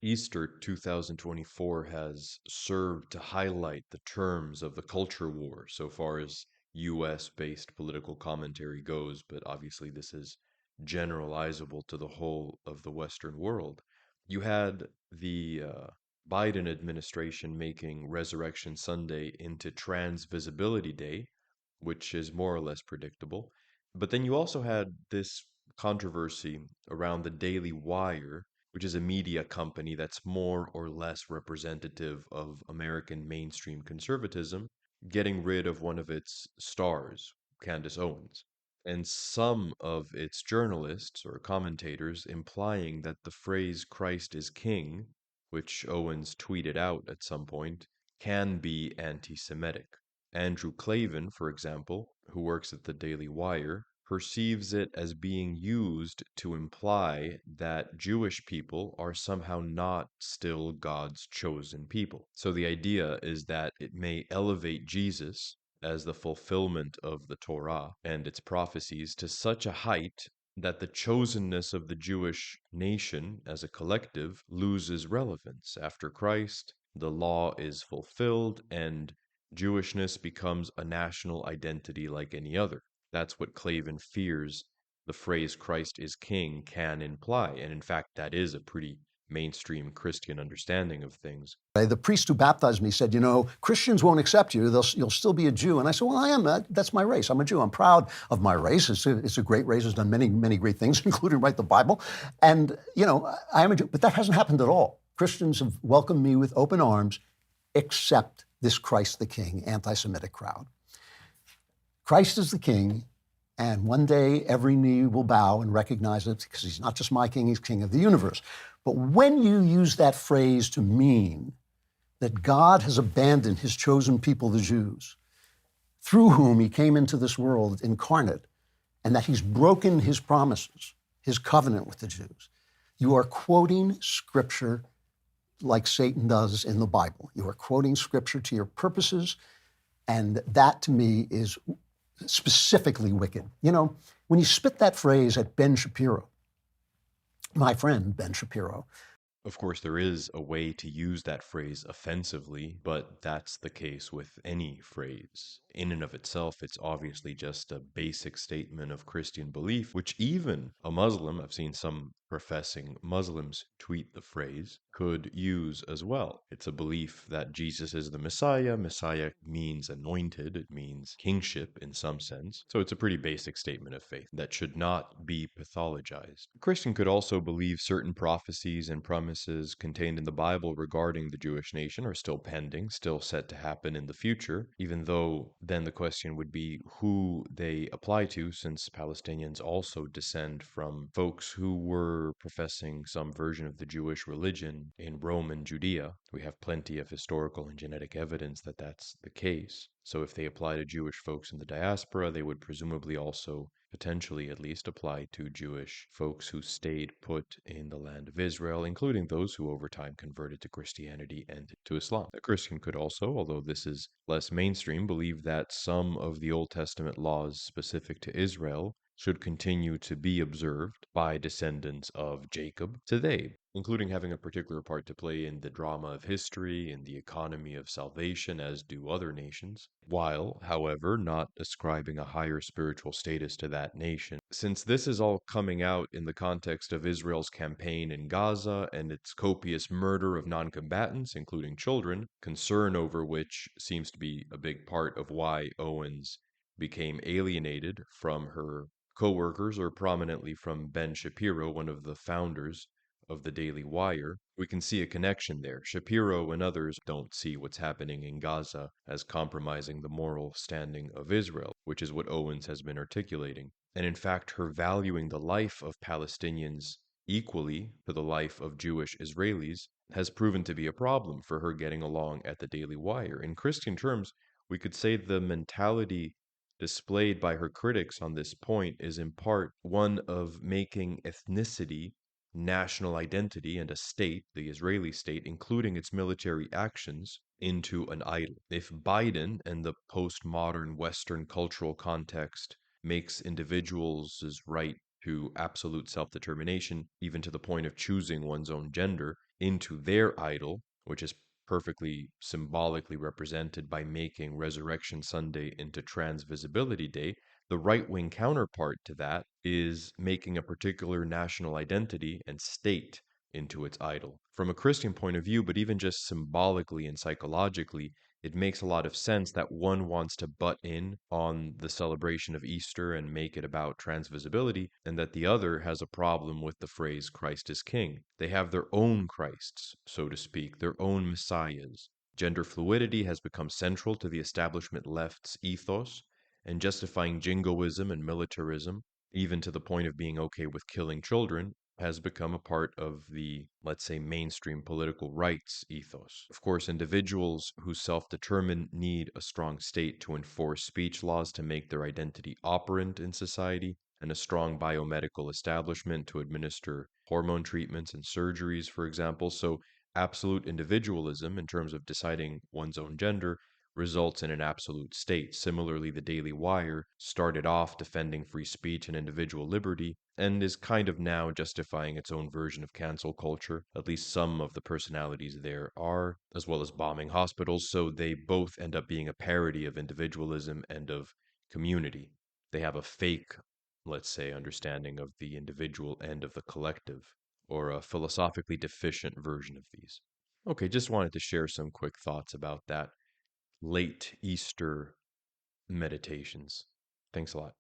Easter 2024 has served to highlight the terms of the culture war so far as US based political commentary goes, but obviously this is generalizable to the whole of the Western world. You had the Biden administration making Resurrection Sunday into Trans Visibility Day, which is more or less predictable. But then you also had this controversy around the Daily Wire, which is a media company that's more or less representative of American mainstream conservatism, getting rid of one of its stars, Candace Owens, and some of its journalists or commentators implying that the phrase Christ is King, which Owens tweeted out at some point, can be anti Semitic. Andrew Klavan, for example, who works at the Daily Wire, perceives it as being used to imply that Jewish people are somehow not still God's chosen people. So the idea is that it may elevate Jesus as the fulfillment of the Torah and its prophecies to such a height that the chosenness of the Jewish nation as a collective loses relevance. After Christ, the law is fulfilled and Jewishness becomes a national identity like any other. That's what Klavan fears the phrase Christ is King can imply. And in fact, that is a pretty mainstream Christian understanding of things. The priest who baptized me said, Christians won't accept you. You'll still be a Jew. And I said, well, I am. That's my race. I'm a Jew. I'm proud of my race. It's a great race. It's done many, many great things, including write the Bible. And, I am a Jew. But that hasn't happened at all. Christians have welcomed me with open arms, except this Christ the King anti-Semitic crowd. Christ is the King, and one day every knee will bow and recognize it because he's not just my king, he's king of the universe. But when you use that phrase to mean that God has abandoned his chosen people, the Jews, through whom he came into this world incarnate, and that he's broken his promises, his covenant with the Jews, you are quoting scripture like Satan does in the Bible. You are quoting scripture to your purposes, and that to me is specifically wicked. When you spit that phrase at Ben Shapiro, my friend Ben Shapiro. Of course, there is a way to use that phrase offensively, but that's the case with any phrase. In and of itself, it's obviously just a basic statement of Christian belief, which even a Muslim, I've seen some professing Muslims tweet the phrase, could use as well. It's a belief that Jesus is the Messiah. Messiah means anointed, it means kingship in some sense. So it's a pretty basic statement of faith that should not be pathologized. A Christian could also believe certain prophecies and promises contained in the Bible regarding the Jewish nation are still pending, still set to happen in the future, even though then the question would be who they apply to, since Palestinians also descend from folks who were professing some version of the Jewish religion in Rome and Judea. We have plenty of historical and genetic evidence that that's the case. So if they apply to Jewish folks in the diaspora, they would presumably also, potentially at least, apply to Jewish folks who stayed put in the land of Israel, including those who over time converted to Christianity and to Islam. A Christian could also, although this is less mainstream, believe that some of the Old Testament laws specific to Israel should continue to be observed by descendants of Jacob today, including having a particular part to play in the drama of history and the economy of salvation, as do other nations, while, however, not ascribing a higher spiritual status to that nation. Since this is all coming out in the context of Israel's campaign in Gaza and its copious murder of non-combatants, including children, concern over which seems to be a big part of why Owens became alienated from her co-workers, or prominently from Ben Shapiro, one of the founders of the Daily Wire, we can see a connection there. Shapiro and others don't see what's happening in Gaza as compromising the moral standing of Israel, which is what Owens has been articulating. And in fact, her valuing the life of Palestinians equally to the life of Jewish Israelis has proven to be a problem for her getting along at the Daily Wire. In Christian terms, we could say the mentality displayed by her critics on this point is in part one of making ethnicity, national identity, and a state, the Israeli state, including its military actions, into an idol. If Biden and the postmodern Western cultural context makes individuals' right to absolute self determination, even to the point of choosing one's own gender, into their idol, which is perfectly symbolically represented by making Resurrection Sunday into Transvisibility Day, the right wing counterpart to that is making a particular national identity and state into its idol. From a Christian point of view, but even just symbolically and psychologically, it makes a lot of sense that one wants to butt in on the celebration of Easter and make it about transvisibility, and that the other has a problem with the phrase Christ is King. They have their own Christs, so to speak, their own messiahs. Gender fluidity has become central to the establishment left's ethos, and justifying jingoism and militarism, even to the point of being okay with killing children, has become a part of the, let's say, mainstream political rights ethos. Of course, individuals who self determine need a strong state to enforce speech laws to make their identity operant in society, and a strong biomedical establishment to administer hormone treatments and surgeries, for example. So, absolute individualism in terms of deciding one's own gender results in an absolute state. Similarly, the Daily Wire started off defending free speech and individual liberty and is kind of now justifying its own version of cancel culture. At least some of the personalities there are, as well as bombing hospitals, so they both end up being a parody of individualism and of community. They have a fake, let's say, understanding of the individual and of the collective, or a philosophically deficient version of these. Okay, just wanted to share some quick thoughts about that late Easter meditations. Thanks a lot.